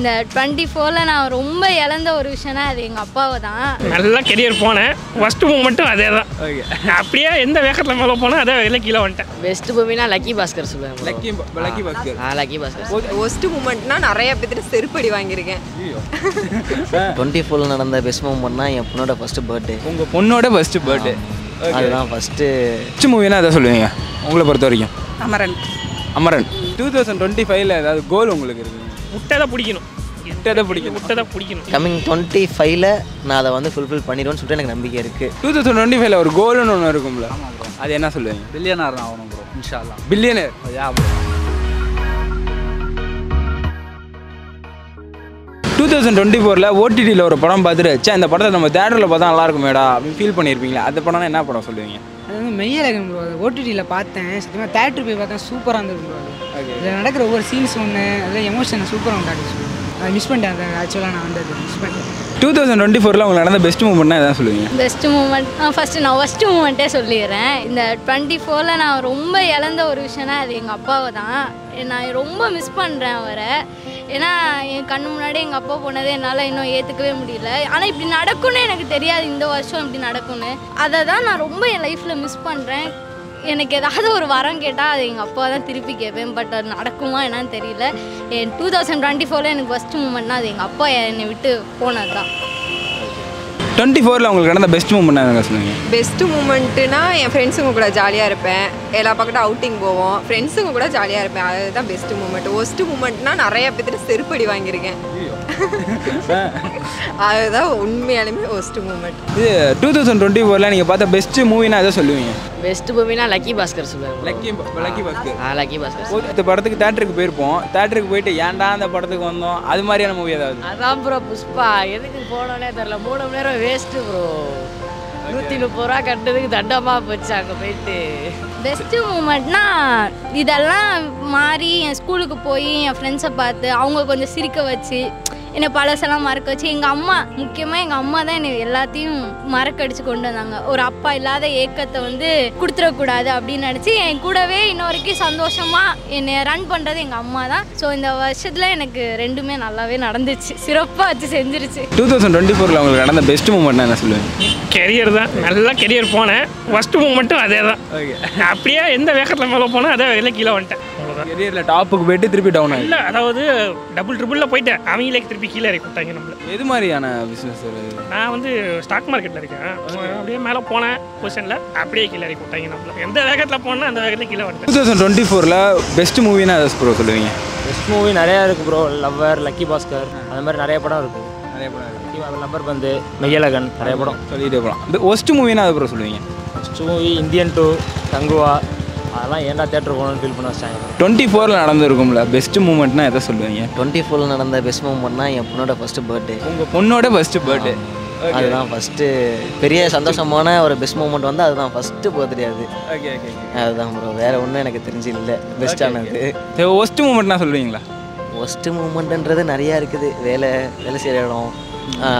இந்த 24ல் நான் ரொம்ப இழந்த ஒரு விஷயம்னா அது எங்கள் அப்பாவை தான். நல்லா கெரியர் போனேன். ஃபர்ஸ்ட் மூமெண்ட்டும் அதே தான். அப்படியே எந்த வேகத்தில் மேலே போனேன் அதே வேலை கீழே வந்துட்டேன். பெஸ்ட் மூவினா லக்கி பாஸ்கர் சொல்லுவேன். Lucky Bhaskar. Lucky Bhaskar. Worst மூமெண்ட்னா நிறைய பேர்த்து செருப்படி வாங்கியிருக்கேன். 24ல் நடந்த பெஸ்ட் மூமெண்ட்னா என் பொண்ணோட ஃபர்ஸ்ட் பர்த்டே. உங்கள் பொண்ணோட ஃபர்ஸ்ட் பர்த்டே அதுதான் ஃபஸ்ட்டு மூவினா அதை சொல்லுவீங்க உங்களை பொறுத்த வரைக்கும்? அமரன். 2025ல் ஏதாவது கோல் உங்களுக்கு இருக்குது? முட்டை தான் பிடிக்கணும். முட்டை தான் பிடிக்கணும். கம்மிங் 25ல் நான் அதை வந்து ஃபுல்ஃபில் பண்ணிடுவேன்னு சொல்லிட்டு எனக்கு நம்பிக்கை இருக்குது. 2025ல் ஒரு கோல்னு ஒன்று இருக்கும்ல, அது என்ன சொல்லுவீங்க? பில்லியனர் ஆகணும் ப்ரோ, இன்ஷா அல்லாஹ். பில்லியனர். யா 2024ல் ஓடிடியில் ஒரு படம் பார்த்துட்டு இந்த படத்தை நம்ம தேட்டரில் பார்த்தா நல்லா இருக்குமேடா அப்படின்னு ஃபீல் பண்ணியிருப்பீங்களா? அந்த படம்னா என்ன படம் சொல்லுவீங்க? அது வந்து மெய்யழகன் ப்ரோ. அது ஓடிடியில் பார்த்தேன், சத்தியமாக தேட்டர் போய் பார்த்தேன், சூப்பராக இருந்தது ப்ரோ. அது இதில் நடக்கிற ஒவ்வொரு சீன்ஸ் ஒன்று அதில் எமோஷனை சூப்பராக உண்டாச்சு. அதை மிஸ் பண்ணிட்டேன். அதை ஆக்சுவலாக நான் வந்து அது மிஸ் பண்ணிட்டேன். 2024ல் உங்களுக்கு நடந்த பெஸ்ட் மூமெண்ட்னா எதாவது சொல்லுவீங்க? பெஸ்ட் மூமெண்ட் ஃபஸ்ட்டு நான் ஃபஸ்ட் மூமெண்ட்டே சொல்லிடுறேன். இந்த 24ல் நான் ரொம்ப இழந்த ஒரு விஷயம்னா அது எங்கள் அப்பாவை தான். நான் ரொம்ப மிஸ் பண்ணுறேன் அவரை. ஏன்னா என் கண்ணு முன்னாடி எங்கள் அப்பா போனதே என்னால் இன்னும் ஏற்றுக்கவே முடியல. ஆனால் இப்படி நடக்கும்னு எனக்கு தெரியாது, இந்த வருஷம் இப்படி நடக்கும்னு. அதை தான் நான் ரொம்ப என் லைஃப்பில் மிஸ் பண்ணுறேன். எனக்கு ஏதாவது ஒரு வரம் கேட்டால் அது எங்கள் அப்பா தான் திருப்பி கேட்பேன். பட் அது நடக்குமா என்னன்னு தெரியல. என் 2024ல் எனக்கு ஃபஸ்ட் மூமெண்ட்னா அது எங்கள் அப்பா என்னை விட்டு போனது தான். 24ல் உங்களுக்கு நடந்த பெஸ்ட் மூமெண்ட்னா என்ன சொல்லுவீங்க? பெஸ்ட் மூமெண்ட்டுனா என் ஃப்ரெண்ட்ஸுங்க கூட ஜாலியாக இருப்பேன். எல்லா பக்கட்டும் அவுட்டிங் போவோம், ஃப்ரெண்ட்ஸுங்க கூட ஜாலியாக இருப்பேன். அதுதான் பெஸ்ட் மூமெண்ட். ஒஸ்ட் மூமெண்ட்னா நிறைய பேர்த்து செருப்படி வாங்கியிருக்கேன். அதுதான் உண்மையாலுமே ஒஸ்ட் மூமெண்ட். இது 2024ல் நீங்கள் பார்த்த பெஸ்ட் மூவினா எதை சொல்லுவீங்க? பெஸ்ட் மூவினா லக்கி பாஸ்கர் சொல்லுவேன். லக்கி பாஸ்கர். லக்கி பாஸ்கர். இந்த படத்துக்கு தேட்டருக்கு போயிருப்போம். தேட்டருக்கு போயிட்டு ஏன்டா அந்த படத்துக்கு வந்தோம் அது மாதிரியான மூவி ஏதாவது? அதான் ப்ரோ புஷ்பா. எதுக்கு போனோன்னே தெரில. 3 மணி நேரம் வேஸ்ட்டு ப்ரோ. 130 ரூபா கட்டுறதுக்கு தண்டமாக போச்சு அங்கே போயிட்டு. பெஸ்ட்டு மூமெண்ட்னா இதெல்லாம் மாறி என் ஸ்கூலுக்கு போய் என் ஃப்ரெண்ட்ஸை பார்த்து அவங்க கொஞ்சம் சிரிக்க வச்சு என்னை பழசெல்லாம் மறக்க வச்சு, எங்கள் அம்மா முக்கியமாக எங்கள் அம்மா தான் என்னை எல்லாத்தையும் மறக்கடிச்சு கொண்டு வந்தாங்க. ஒரு அப்பா இல்லாத ஏக்கத்தை வந்து கொடுத்துடக்கூடாது அப்படின்னு நினச்சி என் கூடவே இன்ன வரைக்கும் சந்தோஷமாக என்னை ரன் பண்ணுறது எங்கள் அம்மா தான். ஸோ இந்த வருஷத்தில் எனக்கு ரெண்டுமே நல்லாவே நடந்துச்சு, சிறப்பாக வச்சு செஞ்சிருச்சு. 2024ல் உங்களுக்கு நடந்த பெஸ்ட் மூமெண்ட்னா என்ன சொல்லுவேன்? கெரியர் தான். நல்லா கெரியர் போனேன். ஃபர்ஸ்ட் மூமெண்ட்டும் அதே தான். அப்படியே எந்த வேகத்தில் மேலே போனேன் அதே வேலை கீழே வந்துட்டேன். அவ்வளோதான். கெரியரில் டாப்புக்கு போயிட்டு திருப்பி டவுன் ஆகி இல்லை, அதாவது டபுள் ட்ரிபிளில் போயிட்டேன். அவங்களே திருப்பி கீழே இறக்கி விட்டாங்க நம்மள. எது மாதிரியான பிஸ்னஸ்? நான் வந்து ஸ்டாக் மார்க்கெட்டில் இருக்கேன். அப்படியே மேலே போனேன் பொசிஷனில், அப்படியே கீழே இறக்கி விட்டாங்க நம்மள. எந்த வேகத்தில் போனால் அந்த வேகத்தில் கீழே வந்துட்டேன். 2024ல் பெஸ்ட் மூவினா எதை ப்ரோ சொல்லுவீங்க? பெஸ்ட் மூவி நிறையா இருக்குது ப்ரோ. லவ்வர், லக்கி பாஸ்கர், அது மாதிரி நிறைய படம் இருக்குது. நிறைய படம் இருக்குது. லப்பர் பந்து, மெய்யழகன், நிறைய படம் சொல்லிகிட்டே போகலாம். ஒஸ்ட் மூவினா அது ப்ரோ சொல்லுவீங்க? First movie Indian 2, தங்குவா. அதெல்லாம் ஏன்டா தேட்டர் போகணும்னு ஃபீல் பண்ண வச்சாங்க. 24ல் நடந்திருக்கும்ல, பெஸ்ட் மூமெண்ட்னா எதை சொல்லுவீங்க? 24ல் நடந்த பெஸ்ட் மூமெண்ட்னா என் பொண்ணோட ஃபஸ்ட்டு பர்த்டே. உங்கள் பொண்ணோட ஃபஸ்ட்டு பர்த்டே அதுதான் ஃபஸ்ட்டு பெரிய சந்தோஷமான ஒரு பெஸ்ட் மூமெண்ட் வந்து அதுதான் ஃபஸ்ட்டு பர்த்டே. அது அதுதான் ப்ரோ, வேறு ஒன்றும் எனக்கு தெரிஞ்சு இல்லை பெஸ்ட்டானது. ஒஸ்ட் மூமெண்ட்னா சொல்லுவீங்களா? ஒஸ்ட்டு மூமெண்ட்டுன்றது நிறையா இருக்குது. வேலை செய்கிற இடம்,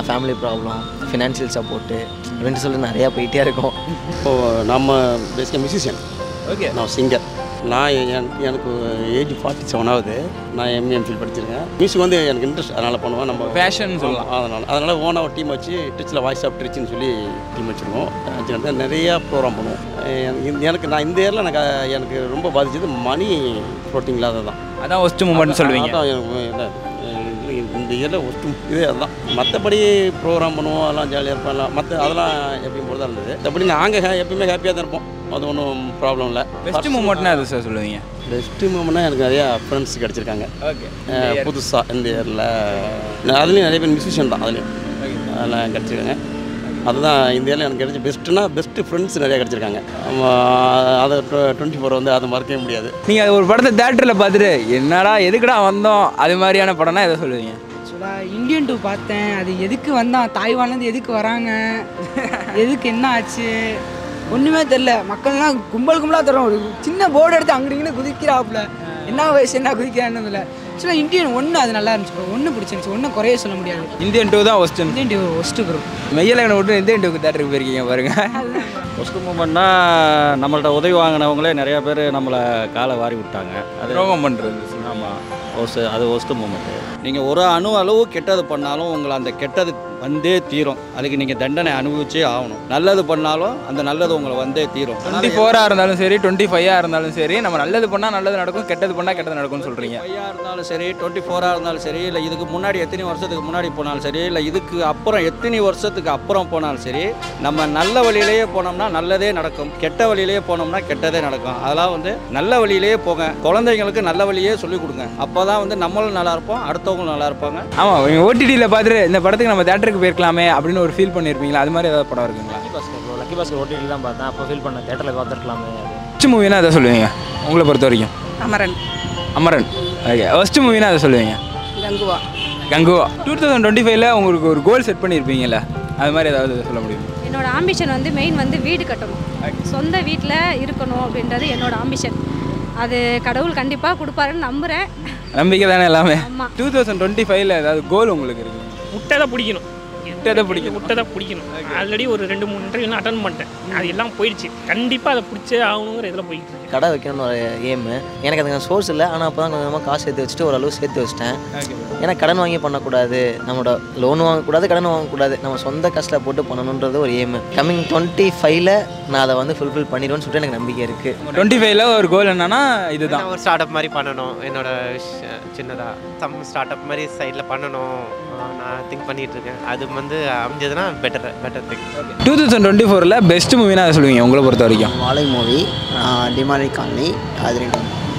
ஃபேமிலி ப்ராப்ளம், ஃபினான்ஷியல் சப்போர்ட்டு அப்படின்ட்டு சொல்லி நிறையா போயிட்டே இருக்கோம். இப்போது நம்ம பேசிக்க மியூசிஷியன். ஓகே, நான் சிங்கர். நான் எனக்கு ஏஜ் 47 ஆகுது. நான் எம்ஏஎம்ஃபில் படிச்சிருக்கேன். மியூசிக் வந்து எனக்கு இன்ட்ரெஸ்ட், அதனால் பண்ணுவேன். நம்ம பேஷன் சொல்லலாம். அதனால் ஓனாக ஒரு டீம் வச்சு ட்ரிச்சில் வாய்ஸ் ஆஃப் ட்ரிச்சின்னு சொல்லி டீம் வச்சுருக்கோம். நிறையா ப்ரோக்ராம் பண்ணுவோம். எனக்கு நான் இந்த இயரில் எனக்கு ரொம்ப பாதிச்சது மணி ஃப்ளோட்டிங் இல்லாததான். அதான் ஒஸ்ட் மூமெண்ட் சொல்லுவீங்க? அதான் இந்த இயரில் ஒஸ்ட்டு இதே அதுதான். மற்றபடி ப்ரோக்ராம் பண்ணுவோம், அதெல்லாம் ஜாலியாக இருப்போம். அதெல்லாம் எப்பயும் போல தான் இருந்தது. மற்றபடி நாங்கள் எப்பயுமே ஹாப்பியாக தான் இருப்போம். அது ஒன்றும் ப்ராப்ளம் இல்லை. பெஸ்ட் மூமெண்ட்னா அது சார் சொல்லுவீங்க? பெஸ்ட்டு மூமெண்ட்னா எனக்கு நிறையா ஃப்ரெண்ட்ஸ் கிடச்சிருக்காங்க. ஓகே, புதுசாக இந்த இயரில். அதுலேயும் நிறைய பேர் மியூசிஷியன் தான். அதெல்லாம் கிடச்சிருக்காங்க. அதுதான் இந்த இயரில் எனக்கு கிடைச்ச பெஸ்ட்டுனா பெஸ்ட்டு ஃப்ரெண்ட்ஸ் நிறையா கிடச்சிருக்காங்க. அதை 24 வந்து அதை மறக்கவே முடியாது. நீங்கள் அது ஒரு படத்தை தேட்டரில் பார்த்துட்டு என்னடா எதுக்குடா வந்தோம் அது மாதிரியான படம்னா எதை சொல்லுவீங்க? ஆக்சுவலாக இந்தியன் 2 பார்த்தேன். அது எதுக்கு வந்தான், தாய்வான்லேருந்து எதுக்கு வராங்க, எதுக்கு என்ன ஆச்சு ஒன்றுமே தெரில. மக்கள்லாம் கும்பலாக தரோம். ஒரு சின்ன போர்டு எடுத்து அங்கிட்டு குதிக்கிறாப்புல. என்ன வயசு என்ன குதிக்கிறான்னு இல்லை. ஆக்சுவலாக இந்தியன் 1 அது நல்லா இருந்துச்சு ப்ரோ. 1 பிடிச்சிருந்துச்சு. 1 குறைய சொல்ல முடியாது. இந்தியன் 2 தான் ஒஸ்ட். Indian 2 worst bro. மெய்யழகனை விட்டு இந்தியன் 2க்கு தேட்டருக்கு போயிருக்கீங்க பாருங்க. ஃபஸ்ட்டு மூமெண்ட்னா நம்மள்ட்ட உதவி வாங்கினவங்களே நிறையா பேர் நம்மளை காலை வாரி விட்டாங்க. அது ரோகம் பண்ணுறது. ஆமாம், அது ஒஸ்ட்டு மூமெண்ட்டு. நீங்கள் ஒரு அணு அளவு கெட்டது பண்ணாலும் உங்களை அந்த கெட்டது வந்தே தீரும். அதுக்கு நீங்கள் தண்டனை அனுபவிச்சே ஆகணும். நல்லது பண்ணாலும் அந்த நல்லது உங்களை வந்தே தீரும். 24 இருந்தாலும் சரி 25 இருந்தாலும் சரி நம்ம நல்லது பண்ணால் நல்லது நடக்கும், கெட்டது பண்ணால் கெட்டது நடக்கும்னு சொல்கிறீங்க. 25 இருந்தாலும் சரி 24 இருந்தாலும் சரி, இல்லை இதுக்கு முன்னாடி எத்தனை வருஷத்துக்கு முன்னாடி போனாலும் சரி, இல்லை இதுக்கு அப்புறம் எத்தனை வருஷத்துக்கு அப்புறம் போனாலும் சரி, நம்ம நல்ல வழியிலேயே போனோம்னா நல்லதே நடக்கும், கெட்ட வழியிலேயே போனோம்னா கெட்டதே நடக்கும். அதெல்லாம் நல்ல வழியிலேயே போங்க. குழந்தைங்களுக்கு நல்ல வழியே சொல்லிக் கொடுங்க. அப்போ தான் நம்மளும் நல்லா இருப்போம், அடுத்தவங்களும் நல்லா இருப்பாங்க. ஆமாம், நீங்கள் ஓடிடியில் பார்த்துட்டு இந்த படத்துக்கு நம்ம தேட்டருக்கு போயிருக்கலாமே அப்படின்னு ஒரு ஃபீல் பண்ணியிருப்பீங்களா? அது மாதிரி ஏதாவது படம் இருக்குங்களா? லக்கி பாஸ்கர் ஓடிடியில் தான் பார்த்தேன். அப்போ ஃபீல் பண்ணேன் தேட்டரில் பார்த்துருக்கலாமே. ஃபஸ்ட்டு மூவினா அதை சொல்லுவீங்க உங்களை பொறுத்த வரைக்கும்? அமரன். அமரன். ஓகே. ஃபஸ்ட்டு மூவினா அதை சொல்லுவீங்க? கங்குவா. கங்குவா. 2025 உங்களுக்கு ஒரு கோல் செட் பண்ணியிருப்பீங்கல்ல, அது மாதிரி ஏதாவது சொல்ல முடியுமா? என்னோட ஆம்பிஷன் மெயின் வீடு கட்டணும், சொந்த வீட்டில் இருக்கணும் அப்படின்றது என்னோட ஆம்பிஷன். அது கடவுள் கண்டிப்பாக கொடுப்பாருன்னு நம்புகிறேன். நம்பிக்கை தானே எல்லாமே. 2025 ஏதாவது கோல் உங்களுக்கு இருக்கு? முட்டை தான் பிடிக்கணும். முட்டை தான் பிடிக்கணும். ஆல்ரெடி ஒரு 2-3 இன்டர்வியூ அட்டன் பண்ணிட்டேன். அது எல்லாம் போயிடுச்சு. கண்டிப்பாக அதை பிடிச்சே ஆகணுங்கிற இதில் போயிட்டு இருக்கு. கடை வைக்கணும்னு ஒரு எய்மு. எனக்கு அதுக்கு சோர்ஸ் இல்லை. ஆனால் அப்போ தான் கொஞ்சமாக காசு சேர்த்து வச்சுட்டு ஓரளவு சேர்த்து வச்சிட்டேன். ஏன்னா கடன் வாங்கி பண்ணக்கூடாது, நம்மளோட லோன் வாங்கக்கூடாது, கடன் வாங்கக்கூடாது, நம்ம சொந்த காசில் போட்டு பண்ணணுன்றது ஒரு எய்மு. கம்மிங் 25ல் நான் அதை ஃபுல்ஃபில் பண்ணிடுவேன்னு சொல்லிட்டு எனக்கு நம்பிக்கை இருக்குது. 25ல் ஒரு கோல் என்னன்னா இதுதான், ஒரு ஸ்டார்ட் அப் மாதிரி பண்ணணும். என்னோட சின்னதாக ஸ்டார்ட் அப் மாதிரி சைடில் பண்ணணும் நான் திங்க் பண்ணிட்டு இருக்கேன். அது அமைஞ்சதுன்னா பெட்டர் திங். 2024ல் பெஸ்ட் மூவினா அதை சொல்லுவீங்க உங்களை பொறுத்த வரைக்கும்? வாழை மூவி, டிமாரி காலனி,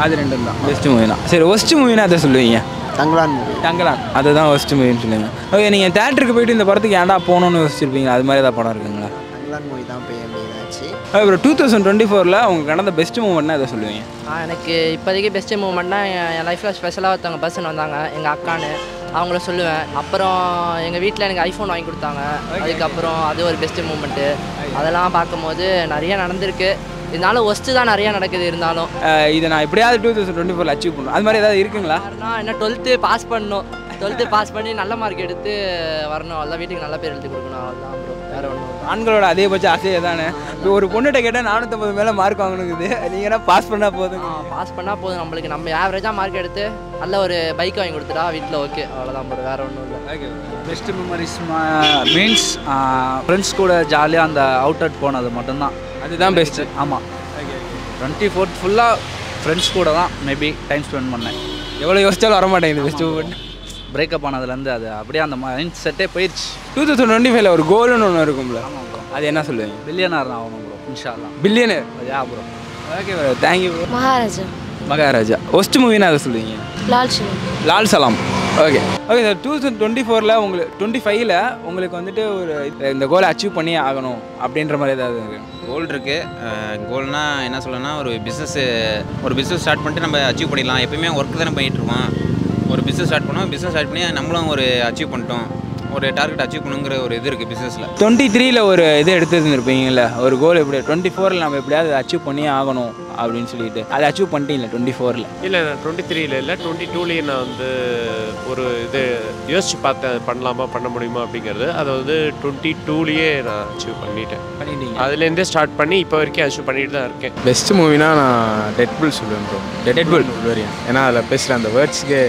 அது ரெண்டும் தான் பெஸ்ட் மூவினா. சரி, ஒஸ்ட் மூவினா அதை சொல்லுவீங்க? தங்கலான் மூவி. தங்கலான் அதுதான் ஒஸ்ட் மூவின்னு சொல்லுவீங்க. ஓகே, நீங்கள் தேட்டருக்கு போயிட்டு இந்த படத்துக்கு ஏன்டா போகணுன்னு யோசிச்சிருப்பீங்க, அது மாதிரி ஏதாவது படம் இருக்குங்களா? தங்கலான் மூவி தான் போய் வேண்டியதாச்சு. அப்புறம் 2024ல் உங்களுக்கு நடந்த பெஸ்ட் மூமெண்ட்னா எதை சொல்லுவீங்க? எனக்கு இப்போதைக்கு பெஸ்ட் மூமெண்ட்னா என் லைஃப்பில் ஸ்பெஷலாக ஒருத்தவங்க பர்சன் வந்தாங்க, எங்கள் அக்கான்னு. அவங்கள சொல்லுவேன். அப்புறம் எங்கள் வீட்டில் எனக்கு ஐஃபோன் வாங்கி கொடுத்தாங்க. அதுக்கப்புறம் அது ஒரு பெஸ்ட் மூமெண்ட்டு. அதெல்லாம் பார்க்கும்போது நிறைய நடந்திருக்கு. இருந்தாலும் ஒஸ்ட்டு தான் நிறையா நடக்குது. இருந்தாலும் இதை நான் எப்படியாவது 2024ல் அச்சீவ் பண்ணணும், அது மாதிரி ஏதாவது இருக்குங்களா? என்ன 12th பாஸ் பண்ணணும், 12th பாஸ் பண்ணி நல்ல மார்க் எடுத்து வரணும், எல்லாம் வீட்டுக்கு நல்ல பேர் எழுதி கொடுக்கணும். அவ்வளோதான் ப்ரோ, வேறு ஒன்றும். ஆண்களோட அதிகபட்ச ஆசையே தானே. இப்போ ஒரு பொண்ணுகிட்ட கேட்டால் 450 மேலே மார்க் வாங்கணுங்குது. நீங்கள் பாஸ் பண்ணால் போதும். பாஸ் பண்ணால் போதும். நம்மளுக்கு நம்ம ஆவரேஜாக மார்க் எடுத்து நல்ல ஒரு பைக் வாங்கி கொடுத்துட்டா வீட்டில் ஓகே, அவ்வளோதான் ப்ரோ, வேறு ஒன்றும் இல்லை. Okay, best memories means friends கூட ஜாலியாக அந்த அவுட் போனது மட்டும்தான். அதுதான் பெஸ்ட்டு. ஆமாம், 24th ஃபுல்லாக ஃப்ரெண்ட்ஸ் கூட தான் மேபி டைம் ஸ்பெண்ட் பண்ணேன். எவ்வளோ யோசிச்சாலும் வரமாட்டேங்குது பெஸ்ட் மூமெண்ட். பிரேக்கப் ஆனதுலேருந்து அது அப்படியே அந்த மைண்ட் செட்டே போயிடுச்சு. 2025ல் ஒரு கோல்னு ஒன்று இருக்கும்ல, அது என்ன சொல்லுவீங்க? பில்லியனர் ஆகணும் ப்ரோ, இன்ஷா அல்லாஹ். Billionaire? Yeah bro. Okay bro, thank you bro. Maharaja. Worst மூவினா அதை சொல்லுவீங்க? Lal Salaam. Okay okay sir. 2024ல் உங்களுக்கு 25ல் உங்களுக்கு ஒரு இந்த கோலை அச்சீவ் பண்ணியே ஆகணும் அப்படின்ற மாதிரி ஏதாவது கோல் இருக்குது? கோல்னால் என்ன சொல்லணும்னா ஒரு பிஸ்னஸ் ஸ்டார்ட் பண்ணிட்டு நம்ம அச்சீவ் பண்ணிடலாம். எப்பயுமே ஒர்க் தானே பண்ணிகிட்ருக்கோம். ஒரு பிஸ்னஸ் ஸ்டார்ட் பண்ணி நம்மளும் ஒரு அச்சீவ் பண்ணிட்டோம், ஒரு டார்கெட் அச்சீவ் பண்ணுங்கிற ஒரு இது இருக்குது பிஸ்னஸில். 23ல் ஒரு இது எடுத்துருந்துருப்பீங்கல்ல, ஒரு கோல் எப்படி 24ல் நம்ம எப்படியாவது அச்சீவ் பண்ணியே ஆகணும் அப்படின்னு சொல்லிட்டு அதை அச்சீவ் பண்ணிட்டீங்களா 24ல்? இல்லை, நான் 23ல் இல்லை, 22லேயே நான் ஒரு இது யோசிச்சு பார்த்தேன், பண்ணலாமா பண்ண முடியுமா அப்படிங்கிறது. அதை 22லேயே நான் அச்சீவ் பண்ணிட்டேன். அதுலேருந்தே ஸ்டார்ட் பண்ணி இப்போ வரைக்கும் அச்சீவ் பண்ணிட்டு தான் இருக்கேன். பெஸ்ட் மூவினா நான் டெட்புல் சொல்லுவேன் ப்ரோ. டெட்புல் ஏன்னா அதில் பேசுகிற அந்த வேர்ட்ஸ்க்கே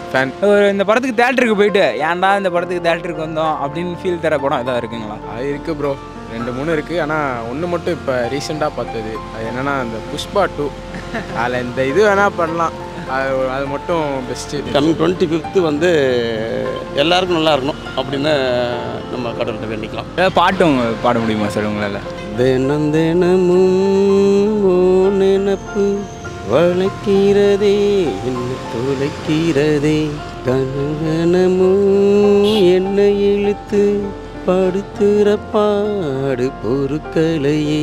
ஃபேன். இந்த படத்துக்கு தேட்டருக்கு போயிட்டு ஏன்டா இந்த படத்துக்கு தேட்டருக்கு வந்தோம் அப்படின்னு ஃபீல் தர படம் எதாவது இருக்குங்களா? அது இருக்குது ப்ரோ, 2-3 இருக்குது. ஆனால் ஒன்று மட்டும் இப்போ ரீசெண்டாக பார்த்தது, அது என்னென்னா அந்த புஷ்பா 2. அதில் இந்த இது வேணால் பண்ணலாம், அது மட்டும் பெஸ்ட்டு. கம்மிங் 25th எல்லாருக்கும் நல்லா இருக்கணும் அப்படின்னு நம்ம கடவுள்கிட்ட வேண்டிக்கலாம். பாட்டும் பாட முடியுமா சார் உங்களால்? தினம் தினமும் நினப்பு வளைக்கிறதே என்ன தொலைக்கிறதே, கனகனமும் என்ன இழுத்து படுத்துற பாடு பொருட்களையே,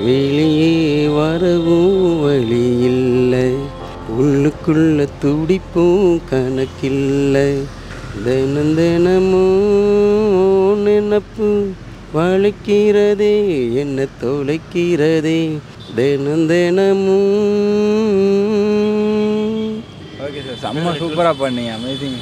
வெளியே வரவும் வழி இல்லை, உள்ளுக்குள்ள துடிப்பும் கணக்கில்லை, தினம் தினமும் நினப்பு வளைக்கிறதே என்ன தொலைக்கிறதே, தினம் தினமும். ஓகே சார், செம்ம சூப்பராக பண்ணீங்க, அமேசிங்.